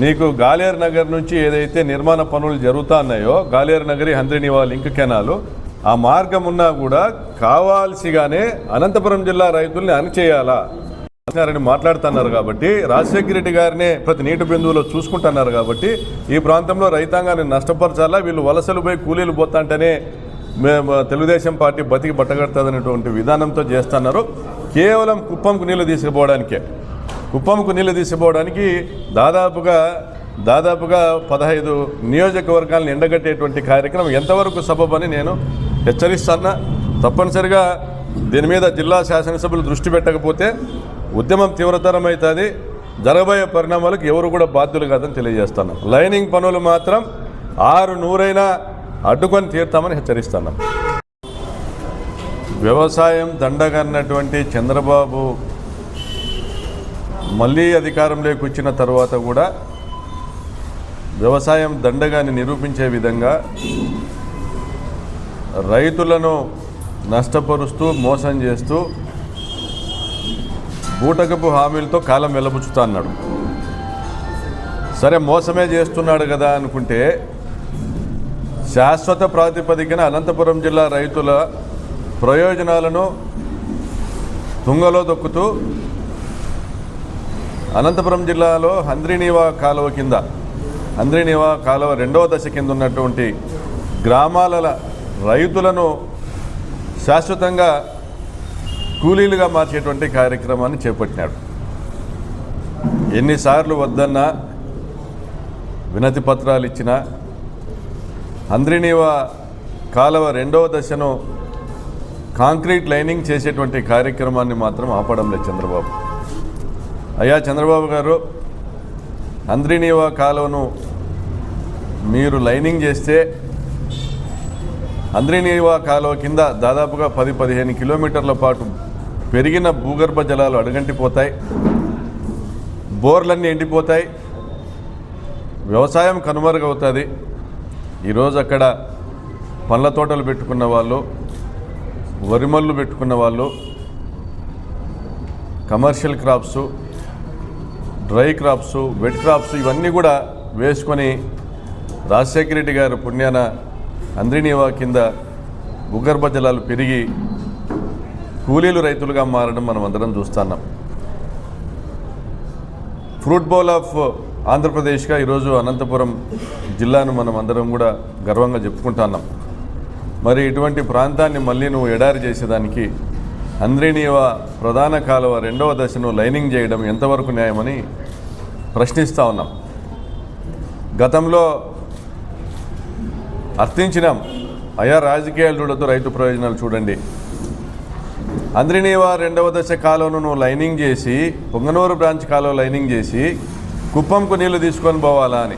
నీకు గాలేరు నగర్ నుంచి ఏదైతే నిర్మాణ పనులు జరుగుతున్నాయో గాలేరు నగరి హంద్రీనివా లింక్ కెనాలు ఆ మార్గం ఉన్నా కూడా కావాల్సిగానే అనంతపురం జిల్లా రైతుల్ని అణచేయాలా అని మాట్లాడుతున్నారు కాబట్టి రాజశేఖర రెడ్డి గారినే ప్రతి నీటి బిందువులో చూసుకుంటున్నారు కాబట్టి ఈ ప్రాంతంలో రైతాంగాన్ని నష్టపరచాలా, వీళ్ళు వలసలు పోయి కూలీలు పోతాంటేనే తెలుగుదేశం పార్టీ బతికి బట్టగడుతుందనేటువంటి విధానంతో చేస్తున్నారు. కేవలం కుప్పంకు నీళ్లు తీసుకుపోవడానికే, కుప్పంకు నీళ్లు తీసుకుపోవడానికి దాదాపుగా 15 నియోజకవర్గాలను ఎండగట్టేటువంటి కార్యక్రమం ఎంతవరకు సబబని నేను హెచ్చరిస్తున్నా. తప్పనిసరిగా దీని మీద జిల్లా శాసనసభ్యులు దృష్టి పెట్టకపోతే ఉద్యమం తీవ్రతరం అవుతుంది. జరగబోయే పరిణామాలకు ఎవరు కూడా బాధ్యులు కాదని తెలియజేస్తున్నాం. లైనింగ్ పనులు మాత్రం 600 అడ్డుకొని తీరుతామని హెచ్చరిస్తున్నాం. వ్యవసాయం దండగన్నటువంటి చంద్రబాబు మళ్ళీ అధికారంలోకి వచ్చిన తర్వాత కూడా వ్యవసాయం దండగాన్ని నిరూపించే విధంగా రైతులను నష్టపరుస్తూ మోసం చేస్తూ బూటకపు హామీలతో కాలం వెల్లబుచ్చుతా అన్నాడు. సరే మోసమే చేస్తున్నాడు కదా అనుకుంటే శాశ్వత ప్రాతిపదికన అనంతపురం జిల్లా రైతుల ప్రయోజనాలను తుంగలో దొక్కుతూ అనంతపురం జిల్లాలో హంద్రీనివా కాలువ కింద హంద్రీనివా కాలువ 2వ దశ కింద ఉన్నటువంటి గ్రామాల రైతులను శాశ్వతంగా కూలీలుగా మార్చేటువంటి కార్యక్రమాన్ని చేపట్టినాడు. ఎన్నిసార్లు వద్దన్నా వినతి పత్రాలు ఇచ్చినా హంద్రీనివా కాలువ 2వ దశను కాంక్రీట్ లైనింగ్ చేసేటువంటి కార్యక్రమాన్ని మాత్రం ఆపడం లేదు చంద్రబాబు. అయ్యా చంద్రబాబు గారు, హంద్రీనివా కాలువను మీరు లైనింగ్ చేస్తే హంద్రీనివా కాలువ కింద దాదాపుగా 10-15 కిలోమీటర్ల పాటు పెరిగిన భూగర్భ జలాలు అడుగంటిపోతాయి, బోర్లన్నీ ఎండిపోతాయి, వ్యవసాయం కనుమరుగవుతుంది. ఈరోజు అక్కడ పండ్ల తోటలు పెట్టుకున్న వాళ్ళు, వరిమల్లు పెట్టుకున్న వాళ్ళు, commercial crops, dry crops, wet crops ఇవన్నీ కూడా వేసుకొని రాజశేఖర రెడ్డి గారు పుణ్యాన హంద్రీనివా కింద భూగర్భ జలాలు పెరిగి కూలీలు రైతులుగా మారడం మనం అందరం చూస్తున్నాం. ఫ్రూట్ బౌల్ ఆఫ్ ఆంధ్రప్రదేశ్గా ఈరోజు అనంతపురం జిల్లాను మనం అందరం కూడా గర్వంగా చెప్పుకుంటున్నాం. మరి ఇటువంటి ప్రాంతాన్ని మళ్ళీ నువ్వు ఎడారి చేసేదానికి హంద్రీనివా ప్రధాన కాలువ 2వ దశను లైనింగ్ చేయడం ఎంతవరకు న్యాయమని ప్రశ్నిస్తూ ఉన్నాం. గతంలో అర్థించినాం, అయ్యా రాజకీయాలు చూడొద్దు, రైతు ప్రయోజనాలు చూడండి. హంద్రీనివా 2వ దశ కాలువను నువ్వు లైనింగ్ చేసి పొంగనూరు బ్రాంచ్ కాలువ లైనింగ్ చేసి కుప్పంకు నీళ్లు తీసుకొని పోవాలా అని,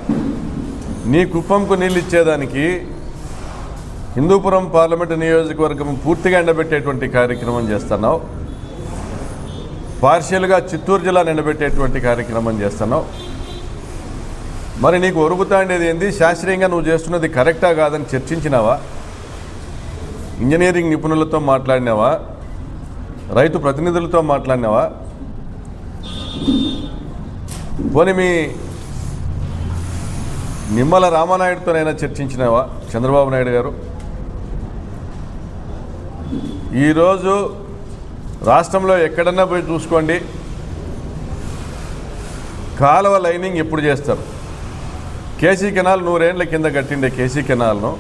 నీ కుప్పంకు నీళ్ళు ఇచ్చేదానికి హిందూపురం పార్లమెంటు నియోజకవర్గం పూర్తిగా ఎండబెట్టేటువంటి కార్యక్రమం చేస్తున్నావు, పార్షియల్గా చిత్తూరు జిల్లాను ఎండబెట్టేటువంటి కార్యక్రమం చేస్తున్నావు. మరి నీకు ఒరుగుతాండేది ఏంది? శాస్త్రీయంగా నువ్వు చేస్తున్నది కరెక్టా కాదని చర్చించినావా? ఇంజనీరింగ్ నిపుణులతో మాట్లాడినావా? రైతు ప్రతినిధులతో మాట్లాడినావా? పోనీ మీ నిమ్మల రామానాయుడుతోనైనా చర్చించినావా చంద్రబాబు నాయుడు గారు? ఈరోజు రాష్ట్రంలో ఎక్కడన్నా పోయి చూసుకోండి, కాలువ లైనింగ్ ఎప్పుడు చేస్తారు? కేసీ కెనాల్ 100 ఏళ్ల కింద కట్టిండే కేసీ కెనాల్ను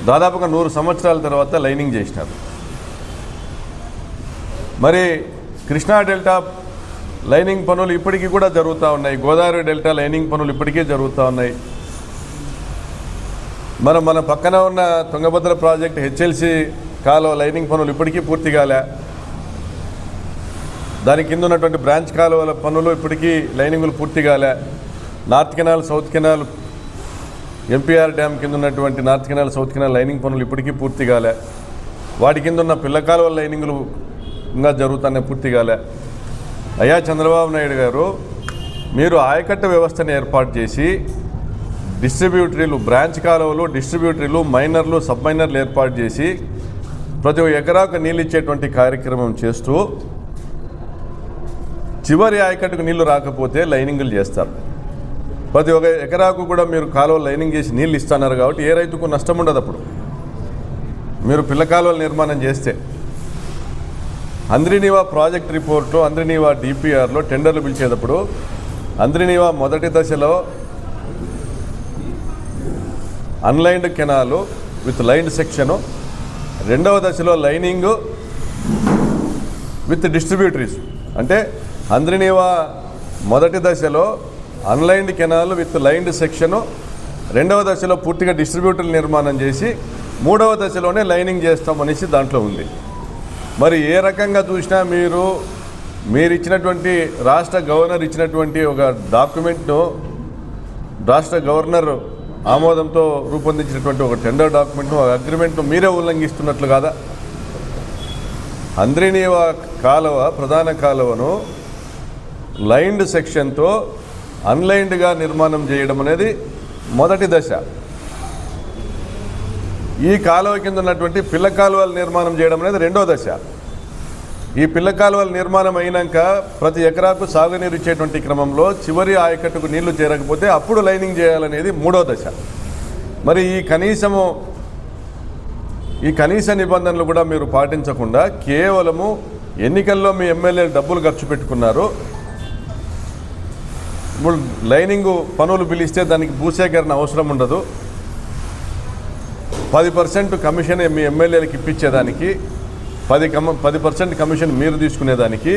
దాదాపుగా 100 సంవత్సరాల తర్వాత లైనింగ్ చేసినారు. మరి కృష్ణా డెల్టా లైనింగ్ పనులు ఇప్పటికీ కూడా జరుగుతూ ఉన్నాయి, గోదావరి డెల్టా లైనింగ్ పనులు ఇప్పటికీ జరుగుతూ ఉన్నాయి. మన పక్కన ఉన్న తుంగభద్ర ప్రాజెక్ట్ హెచ్ఎల్సి కాలువ లైనింగ్ పనులు ఇప్పటికీ పూర్తి కాలే. దాని కింద ఉన్నటువంటి బ్రాంచ్ కాలువల పనులు ఇప్పటికీ లైనింగులు పూర్తి కాలే. North canal, south canal, MPR dam కింద ఉన్నటువంటి north canal, south canal lining పనులు ఇప్పటికీ పూర్తి కాలే. వాటి కింద ఉన్న పిల్ల కాలువల లైనింగులు ఇంకా జరుగుతున్నాయి, పూర్తి కాలే. అయ్యా చంద్రబాబు నాయుడు గారు, మీరు ఆయకట్ట వ్యవస్థను ఏర్పాటు చేసి డిస్ట్రిబ్యూటరీలు, బ్రాంచ్ కాలువలు, డిస్ట్రిబ్యూటరీలు, మైనర్లు, సబ్ మైనర్లు ఏర్పాటు చేసి ప్రతి ఎకరాకు నీళ్ళు ఇచ్చేటువంటి కార్యక్రమం చేస్తూ చివరి ఆయకట్టుకు నీళ్లు రాకపోతే లైనింగులు చేస్తారు. ప్రతి ఒక్క ఎకరాకు కూడా మీరు కాలువ లైనింగ్ చేసి నీళ్ళు ఇస్తున్నారు కాబట్టి ఏ రైతుకు నష్టం ఉండదు. అప్పుడు మీరు పిల్ల కాలువల నిర్మాణం చేస్తే అంద్రినీవా ప్రాజెక్ట్ రిపోర్ట్లో, అంద్రినీవా డిపిఆర్లో టెండర్లు పిలిచేటప్పుడు అంద్రినీవా మొదటి దశలో అన్లైన్డ్ కెనాలు విత్ లైన్డ్ సెక్షను, రెండవ దశలో లైనింగు విత్ డిస్ట్రిబ్యూటరీస్. అంటే అంద్రినీవా మొదటి దశలో అన్లైన్డ్ కెనాల్ విత్ లైన్డ్ సెక్షను, రెండవ దశలో పూర్తిగా డిస్ట్రిబ్యూటర్లు నిర్మాణం చేసి మూడవ దశలోనే లైనింగ్ చేస్తామనేసి దాంట్లో ఉంది. మరి ఏ రకంగా చూసినా మీరు ఇచ్చినటువంటి రాష్ట్ర గవర్నర్ ఇచ్చినటువంటి ఒక డాక్యుమెంట్ను, రాష్ట్ర గవర్నర్ ఆమోదంతో రూపొందించినటువంటి ఒక టెండర్ డాక్యుమెంట్ను, అగ్రిమెంట్ను మీరే ఉల్లంఘిస్తున్నట్లు కాదా? అంద్రినీవా కాలువ, ప్రధాన కాలువను లైన్డ్ సెక్షన్తో అన్లైన్డ్గా నిర్మాణం చేయడం అనేది మొదటి దశ. ఈ కాలువ కింద ఉన్నటువంటి పిల్ల కాలువల నిర్మాణం చేయడం అనేది రెండో దశ. ఈ పిల్ల కాలువల నిర్మాణం అయినాక ప్రతి ఎకరాకు సాగునీరు ఇచ్చేటువంటి క్రమంలో చివరి ఆయకట్టుకు నీళ్లు చేరకపోతే అప్పుడు లైనింగ్ చేయాలనేది మూడో దశ. మరి ఈ కనీస నిబంధనలు కూడా మీరు పాటించకుండా కేవలము ఎన్నికల్లో మీ ఎమ్మెల్యేలు డబ్బులు ఖర్చు పెట్టుకున్నారు. ఇప్పుడు లైనింగ్ పనులు పిలిస్తే దానికి భూసేకరణ అవసరం ఉండదు. 10% కమిషన్ మీ ఎమ్మెల్యేలకు ఇప్పించేదానికి, 10% కమిషన్ మీరు తీసుకునేదానికి,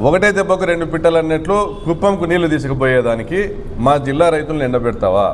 ఒకటే దెబ్బకు రెండు పిట్టలు అన్నట్లు కుప్పంకు నీళ్లు తీసుకుపోయేదానికి మా జిల్లా రైతులను ఎండబెడతావా?